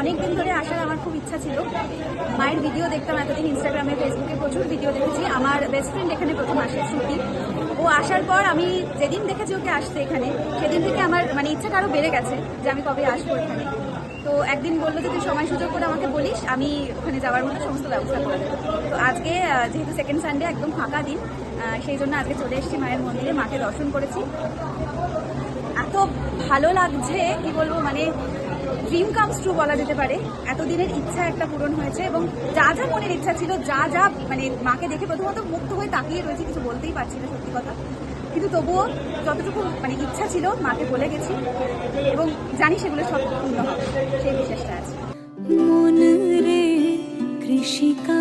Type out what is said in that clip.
অনেকদিন ধরে আসার আমার খুব ইচ্ছা ছিল। মায়ের ভিডিও দেখতাম এতদিন, ইনস্টাগ্রামে ফেসবুকে প্রচুর ভিডিও দেখেছি। আমার বেস্ট ফ্রেন্ড এখানে প্রথম আসে, শ্রুতি। ও আসার পর আমি যেদিন দেখেছি ওকে আসতে এখানে, সেদিন থেকে আমার মানে ইচ্ছাটা আরও বেড়ে গেছে যে আমি কবে আসবো এখানে। তো একদিন বললো যে তুই সময় সুযোগ করে আমাকে বলিস, আমি ওখানে যাওয়ার মতো সমস্ত ব্যবস্থা করে দেবো। তো আজকে যেহেতু সেকেন্ড সানডে, একদম ফাঁকা দিন, সেই জন্য আজকে চলে এসেছি মায়ের মন্দিরে, মাকে দর্শন করেছি। এত ভালো লাগছে কি বলবো, মানে ড্রিম কামস ট্রু বলা যেতে পারে। এতদিনের ইচ্ছা একটা পূরণ হয়েছে, এবং যা যা মনের ইচ্ছা ছিল, যা যা মানে মাকে দেখে প্রথমত মুগ্ধ হয়ে তাকিয়ে রয়েছে, কিছু বলতেই পারছি না সত্যি কথা, কিন্তু তবুও যতটুকু মানে ইচ্ছা ছিল মাকে বলে গেছি, এবং জানি সেগুলো সব পূর্ণ হবে, সেই বিশ্বাসটা আছে। মন রে কৃষিকা